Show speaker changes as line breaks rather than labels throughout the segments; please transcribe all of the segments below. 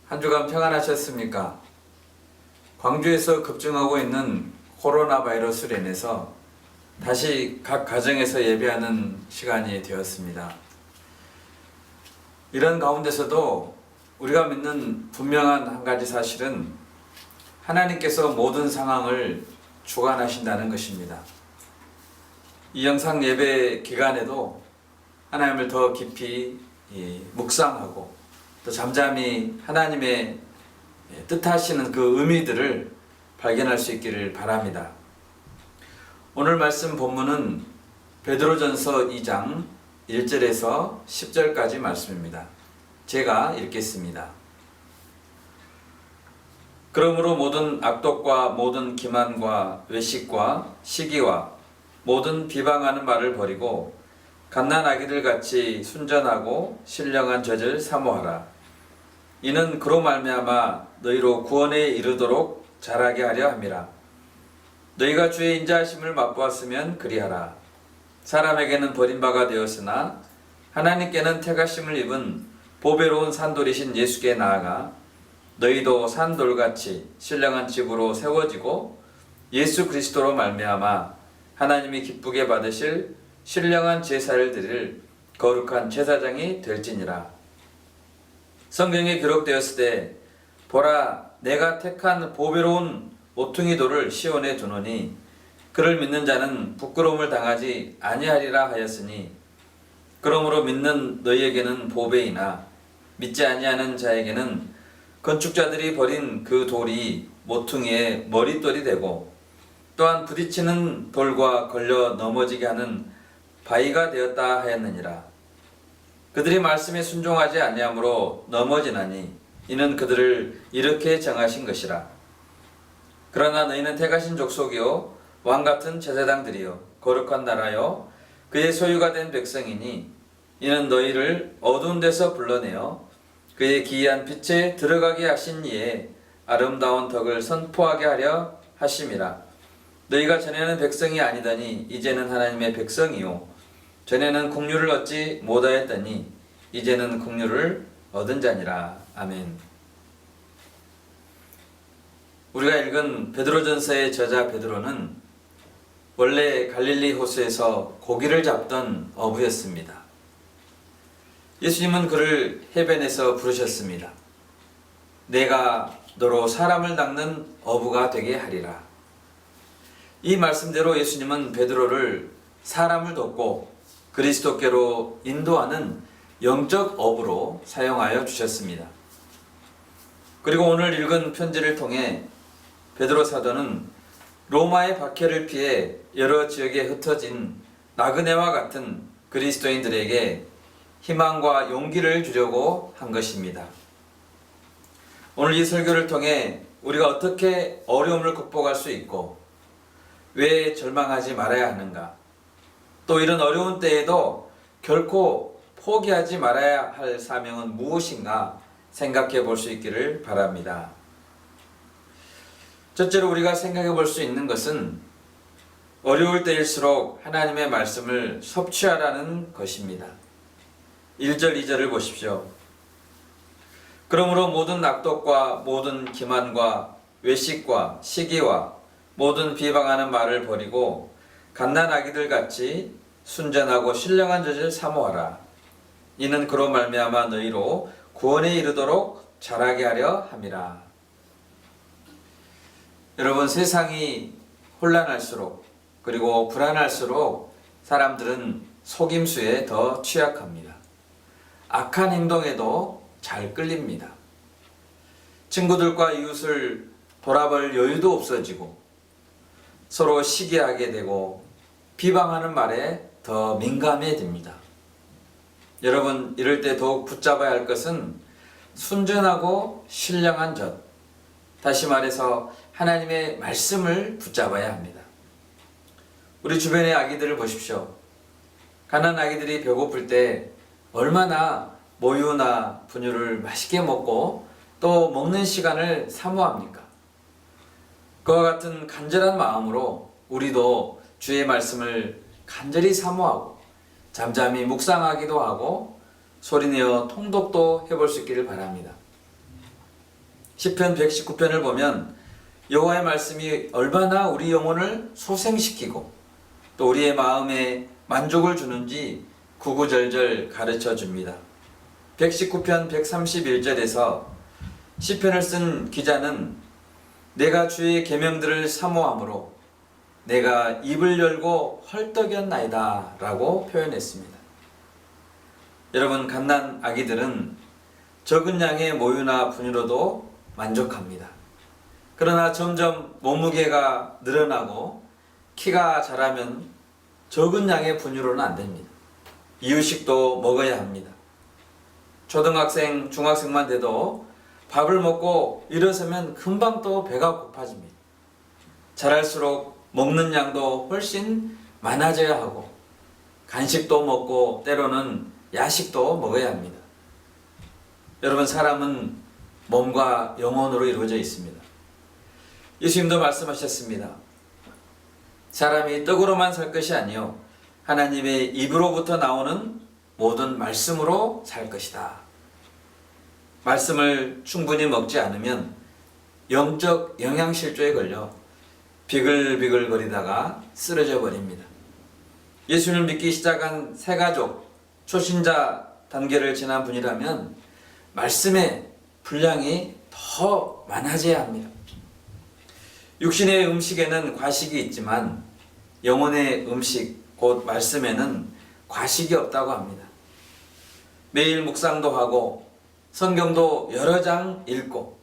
한 주간 평안하셨습니까? 광주에서 급증하고 있는 코로나 바이러스로 인해서 다시 각 가정에서 예배하는 시간이 되었습니다. 이런 가운데서도 우리가 믿는 분명한 한 가지 사실은 하나님께서 모든 상황을 주관하신다는 것입니다. 이 영상 예배 기간에도 하나님을 더 깊이 묵상하고 또 잠잠히 하나님의 뜻하시는 그 의미들을 발견할 수 있기를 바랍니다. 오늘 말씀 본문은 베드로전서 2장 1절에서 10절까지 말씀입니다. 제가 읽겠습니다. 그러므로 모든 악독과 모든 기만과 외식과 시기와 모든 비방하는 말을 버리고 갓난아기들 같이 순전하고 신령한 젖을 사모하라. 이는 그로 말미암아 너희로 구원에 이르도록 자라게 하려 함이라. 너희가 주의 인자하심을 맛보았으면 그리하라. 사람에게는 버림바가 되었으나 하나님께는 택하심을 입은 보배로운 산돌이신 예수께 나아가 너희도 산돌같이 신령한 집으로 세워지고 예수 그리스도로 말미암아 하나님이 기쁘게 받으실 신령한 제사를 드릴 거룩한 제사장이 될지니라. 성경에 기록되었을 때 보라 내가 택한 보배로운 모퉁이 돌을 시온에 두노니 그를 믿는 자는 부끄러움을 당하지 아니하리라 하였으니 그러므로 믿는 너희에게는 보배이나 믿지 아니하는 자에게는 건축자들이 버린 그 돌이 모퉁이의 머릿돌이 되고 또한 부딪히는 돌과 걸려 넘어지게 하는 바위가 되었다 하였느니라. 그들이 말씀에 순종하지 아니하므로 넘어지나니 이는 그들을 이렇게 정하신 것이라. 그러나 너희는 택하신 족속이요 왕같은 제사장들이요 거룩한 나라요 그의 소유가 된 백성이니 이는 너희를 어두운 데서 불러내어 그의 기이한 빛에 들어가게 하신 이에 아름다운 덕을 선포하게 하려 하심이라. 너희가 전에는 백성이 아니더니 이제는 하나님의 백성이요 전에는 국류를 얻지 못하였더니 이제는 국류를 얻은 자니라. 아멘. 우리가 읽은 베드로전서의 저자 베드로는 원래 갈릴리 호수에서 고기를 잡던 어부였습니다. 예수님은 그를 해변에서 부르셨습니다. 내가 너로 사람을 낚는 어부가 되게 하리라. 이 말씀대로 예수님은 베드로를 사람을 돕고 그리스도께로 인도하는 영적 어부로 사용하여 주셨습니다. 그리고 오늘 읽은 편지를 통해 베드로 사도는 로마의 박해를 피해 여러 지역에 흩어진 나그네와 같은 그리스도인들에게 희망과 용기를 주려고 한 것입니다. 오늘 이 설교를 통해 우리가 어떻게 어려움을 극복할 수 있고 왜 절망하지 말아야 하는가, 또 이런 어려운 때에도 결코 포기하지 말아야 할 사명은 무엇인가 생각해 볼 수 있기를 바랍니다. 첫째로 우리가 생각해 볼 수 있는 것은 어려울 때일수록 하나님의 말씀을 섭취하라는 것입니다. 1절 2절을 보십시오. 그러므로 모든 악독과 모든 기만과 외식과 시기와 모든 비방하는 말을 버리고 갓난아기들 같이 순전하고 신령한 젖을 사모하라. 이는 그로 말미암아 너희로 구원에 이르도록 자라게 하려 함이라. 여러분, 세상이 혼란할수록 그리고 불안할수록 사람들은 속임수에 더 취약합니다. 악한 행동에도 잘 끌립니다. 친구들과 이웃을 돌아볼 여유도 없어지고 서로 시기하게 되고 비방하는 말에 더 민감해집니다. 여러분, 이럴 때 더욱 붙잡아야 할 것은 순전하고 신령한 젖, 다시 말해서 하나님의 말씀을 붙잡아야 합니다. 우리 주변의 아기들을 보십시오. 가난 아기들이 배고플 때 얼마나 모유나 분유를 맛있게 먹고 또 먹는 시간을 사모합니까? 그와 같은 간절한 마음으로 우리도 주의 말씀을 간절히 사모하고 잠잠히 묵상하기도 하고 소리내어 통독도 해볼 수 있기를 바랍니다. 시편 119편을 보면 여호와의 말씀이 얼마나 우리 영혼을 소생시키고 또 우리의 마음에 만족을 주는지 구구절절 가르쳐 줍니다. 119편 131절에서 시편을 쓴 기자는 내가 주의 계명들을 사모함으로 내가 입을 열고 헐떡였나이다 라고 표현했습니다. 여러분, 갓난 아기들은 적은 양의 모유나 분유로도 만족합니다. 그러나 점점 몸무게가 늘어나고 키가 자라면 적은 양의 분유로는 안 됩니다. 이유식도 먹어야 합니다. 초등학생, 중학생만 돼도 밥을 먹고 일어서면 금방 또 배가 고파집니다. 자랄수록 먹는 양도 훨씬 많아져야 하고 간식도 먹고 때로는 야식도 먹어야 합니다. 여러분, 사람은 몸과 영혼으로 이루어져 있습니다. 예수님도 말씀하셨습니다. 사람이 떡으로만 살 것이 아니요 하나님의 입으로부터 나오는 모든 말씀으로 살 것이다. 말씀을 충분히 먹지 않으면 영적 영양실조에 걸려 비글비글 거리다가 쓰러져 버립니다. 예수님을 믿기 시작한 새가족, 초신자 단계를 지난 분이라면 말씀의 분량이 더 많아져야 합니다. 육신의 음식에는 과식이 있지만 영혼의 음식, 곧 말씀에는 과식이 없다고 합니다. 매일 묵상도 하고 성경도 여러 장 읽고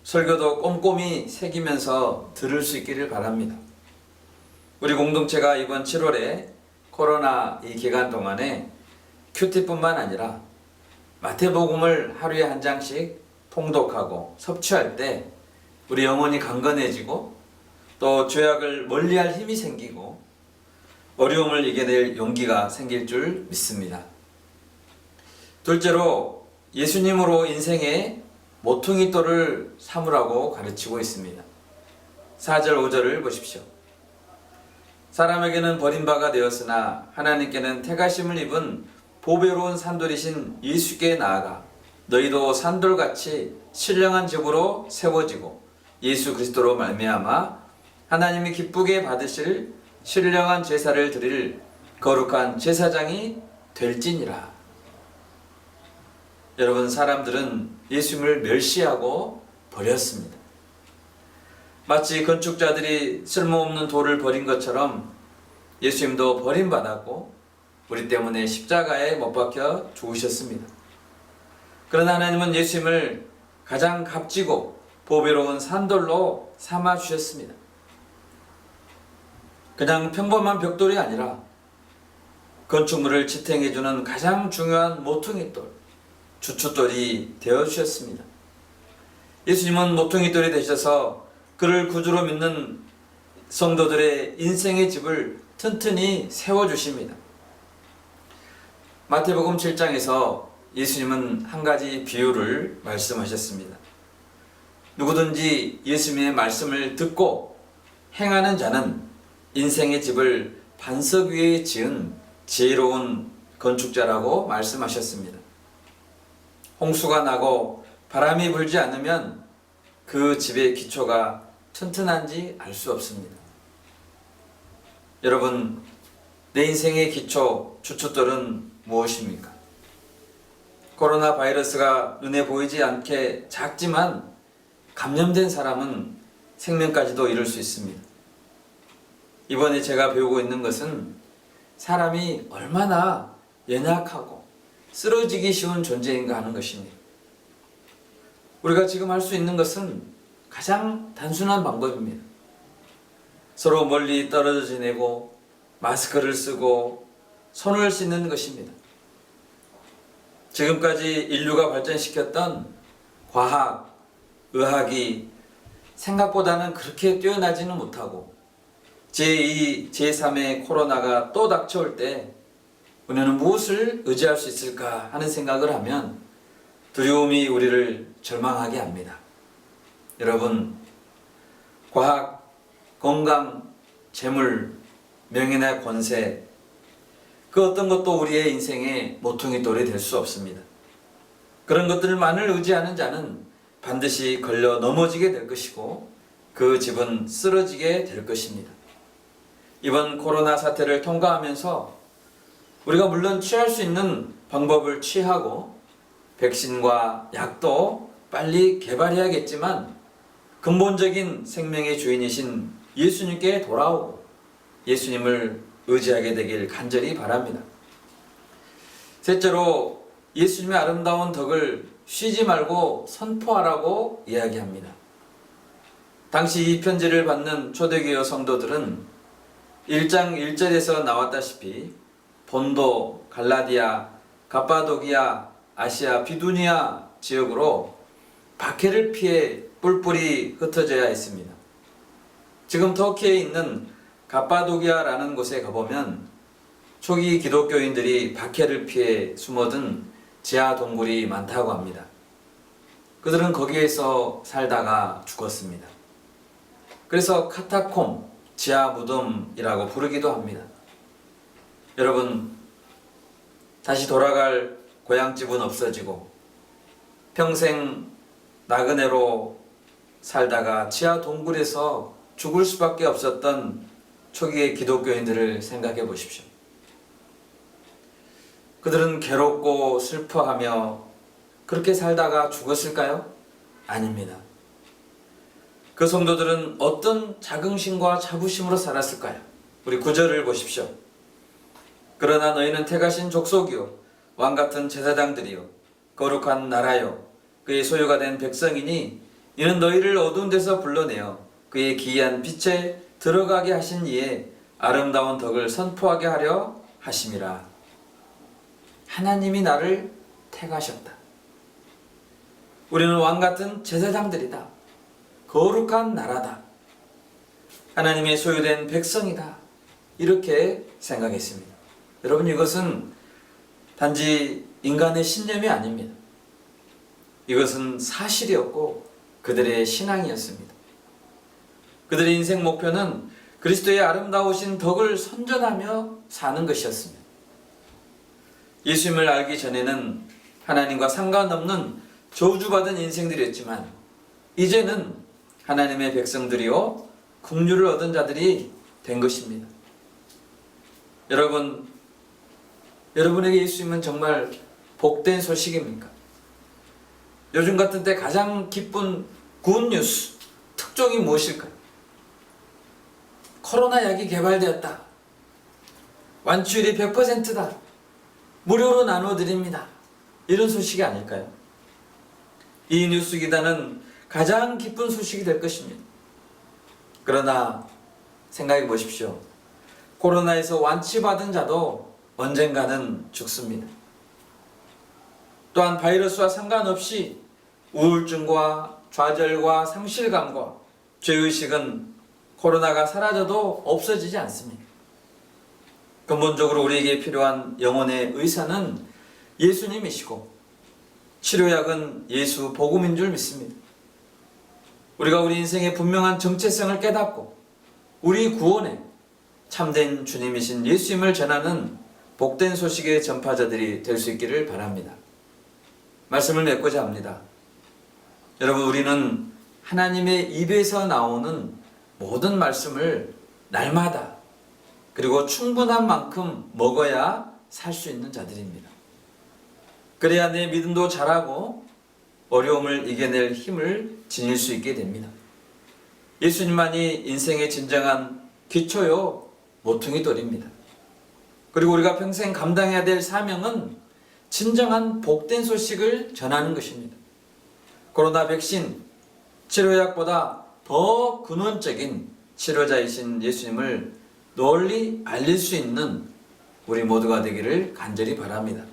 설교도 꼼꼼히 새기면서 들을 수 있기를 바랍니다. 우리 공동체가 이번 7월에 코로나 이 기간 동안에 큐티뿐만 아니라 마태복음을 하루에 한 장씩 통독하고 섭취할 때 우리 영혼이 강건해지고 또 죄악을 멀리할 힘이 생기고 어려움을 이겨낼 용기가 생길 줄 믿습니다. 둘째로 예수님으로 인생의 모퉁이돌을 삼으라고 가르치고 있습니다. 4절 5절을 보십시오. 사람에게는 버림바가 되었으나 하나님께는 택하심을 입은 보배로운 산돌이신 예수께 나아가 너희도 산돌같이 신령한 집으로 세워지고 예수 그리스도로 말미암아 하나님이 기쁘게 받으실 신령한 제사를 드릴 거룩한 제사장이 될지니라. 여러분, 사람들은 예수님을 멸시하고 버렸습니다. 마치 건축자들이 쓸모없는 돌을 버린 것처럼 예수님도 버림받았고 우리 때문에 십자가에 못 박혀 죽으셨습니다. 그러나 하나님은 예수님을 가장 값지고 보배로운 산돌로 삼아 주셨습니다. 그냥 평범한 벽돌이 아니라 건축물을 지탱해주는 가장 중요한 모퉁이돌, 주춧돌이 되어주셨습니다. 예수님은 모퉁이돌이 되셔서 그를 구주로 믿는 성도들의 인생의 집을 튼튼히 세워주십니다. 마태복음 7장에서 예수님은 한 가지 비유를 말씀하셨습니다. 누구든지 예수님의 말씀을 듣고 행하는 자는 인생의 집을 반석 위에 지은 지혜로운 건축자라고 말씀하셨습니다. 홍수가 나고 바람이 불지 않으면 그 집의 기초가 튼튼한지 알 수 없습니다. 여러분, 내 인생의 기초, 주춧돌은 무엇입니까? 코로나 바이러스가 눈에 보이지 않게 작지만 감염된 사람은 생명까지도 잃을 수 있습니다. 이번에 제가 배우고 있는 것은 사람이 얼마나 연약하고 쓰러지기 쉬운 존재인가 하는 것입니다. 우리가 지금 할 수 있는 것은 가장 단순한 방법입니다. 서로 멀리 떨어져 지내고 마스크를 쓰고 손을 씻는 것입니다. 지금까지 인류가 발전시켰던 과학, 의학이 생각보다는 그렇게 뛰어나지는 못하고 제2, 제3의 코로나가 또 닥쳐올 때 우리는 무엇을 의지할 수 있을까 하는 생각을 하면 두려움이 우리를 절망하게 합니다. 여러분, 과학, 건강, 재물, 명예나 권세, 그 어떤 것도 우리의 인생의 모퉁이돌이 될 수 없습니다. 그런 것들만을 의지하는 자는 반드시 걸려 넘어지게 될 것이고 그 집은 쓰러지게 될 것입니다. 이번 코로나 사태를 통과하면서 우리가 물론 취할 수 있는 방법을 취하고 백신과 약도 빨리 개발해야겠지만 근본적인 생명의 주인이신 예수님께 돌아오고 예수님을 의지하게 되길 간절히 바랍니다. 셋째로 예수님의 아름다운 덕을 쉬지 말고 선포하라고 이야기합니다. 당시 이 편지를 받는 초대교회 성도들은 1장 1절에서 나왔다시피 본도, 갈라디아, 갑바도기아, 아시아, 비두니아 지역으로 박해를 피해 뿔뿔이 흩어져야 했습니다. 지금 터키에 있는 갑바도기아라는 곳에 가보면 초기 기독교인들이 박해를 피해 숨어든 지하 동굴이 많다고 합니다. 그들은 거기에서 살다가 죽었습니다. 그래서 카타콤, 지하 무덤이라고 부르기도 합니다. 여러분, 다시 돌아갈 고향집은 없어지고 평생 나그네로 살다가 지하 동굴에서 죽을 수밖에 없었던 초기의 기독교인들을 생각해 보십시오. 그들은 괴롭고 슬퍼하며 그렇게 살다가 죽었을까요? 아닙니다. 그 성도들은 어떤 자긍심과 자부심으로 살았을까요? 우리 9절을 보십시오. 그러나 너희는 택하신 족속이요 왕같은 제사장들이요 거룩한 나라요 그의 소유가 된 백성이니 이는 너희를 어두운 데서 불러내어 그의 기이한 빛에 들어가게 하신 이의 아름다운 덕을 선포하게 하려 하심이라. 하나님이 나를 택하셨다. 우리는 왕같은 제사장들이다. 거룩한 나라다. 하나님의 소유된 백성이다. 이렇게 생각했습니다. 여러분, 이것은 단지 인간의 신념이 아닙니다. 이것은 사실이었고 그들의 신앙이었습니다. 그들의 인생 목표는 그리스도의 아름다우신 덕을 선전하며 사는 것이었습니다. 예수님을 알기 전에는 하나님과 상관없는 저주받은 인생들이었지만 이제는 하나님의 백성들이요 긍휼을 얻은 자들이 된 것입니다. 여러분에게 예수님은 정말 복된 소식입니까? 요즘 같은 때 가장 기쁜 굿뉴스, 특종이 무엇일까요? 코로나 약이 개발되었다. 완치율이 100%다. 무료로 나눠드립니다. 이런 소식이 아닐까요? 이 뉴스 기다는 가장 기쁜 소식이 될 것입니다. 그러나 생각해 보십시오. 코로나에서 완치받은 자도 언젠가는 죽습니다. 또한 바이러스와 상관없이 우울증과 좌절과 상실감과 죄의식은 코로나가 사라져도 없어지지 않습니다. 근본적으로 우리에게 필요한 영혼의 의사는 예수님이시고 치료약은 예수 복음인 줄 믿습니다. 우리가 우리 인생의 분명한 정체성을 깨닫고 우리 구원에 참된 주님이신 예수님을 전하는 복된 소식의 전파자들이 될 수 있기를 바랍니다. 말씀을 맺고자 합니다. 여러분, 우리는 하나님의 입에서 나오는 모든 말씀을 날마다 그리고 충분한 만큼 먹어야 살 수 있는 자들입니다. 그래야 내 믿음도 자라고 어려움을 이겨낼 힘을 지닐 수 있게 됩니다. 예수님만이 인생의 진정한 기초요 모퉁이 돌입니다. 그리고 우리가 평생 감당해야 될 사명은 진정한 복된 소식을 전하는 것입니다. 코로나 백신, 치료약보다 더 근원적인 치료자이신 예수님을 널리 알릴 수 있는 우리 모두가 되기를 간절히 바랍니다.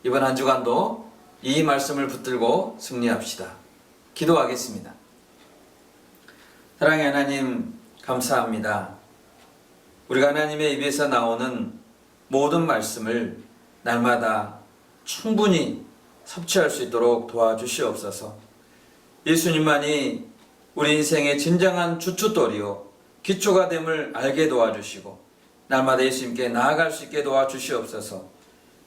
이번 한 주간도 이 말씀을 붙들고 승리합시다. 기도하겠습니다. 사랑의 하나님, 감사합니다. 우리가 하나님의 입에서 나오는 모든 말씀을 날마다 충분히 섭취할 수 있도록 도와주시옵소서. 예수님만이 우리 인생의 진정한 주춧돌이요 기초가 됨을 알게 도와주시고 날마다 예수님께 나아갈 수 있게 도와주시옵소서.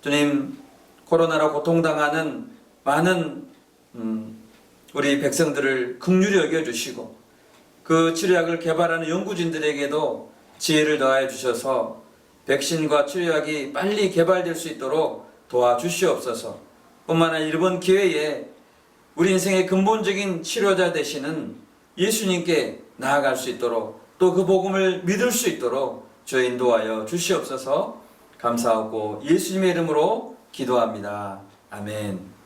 주님, 코로나로 고통당하는 많은 우리 백성들을 긍휼히 여겨주시고 그 치료약을 개발하는 연구진들에게도 지혜를 더하여 주셔서 백신과 치료약이 빨리 개발될 수 있도록 도와주시옵소서. 뿐만 아니라 이번 기회에 우리 인생의 근본적인 치료자 되시는 예수님께 나아갈 수 있도록 또 그 복음을 믿을 수 있도록 주여 인도하여 주시옵소서. 감사하고 예수님의 이름으로 기도합니다. 아멘.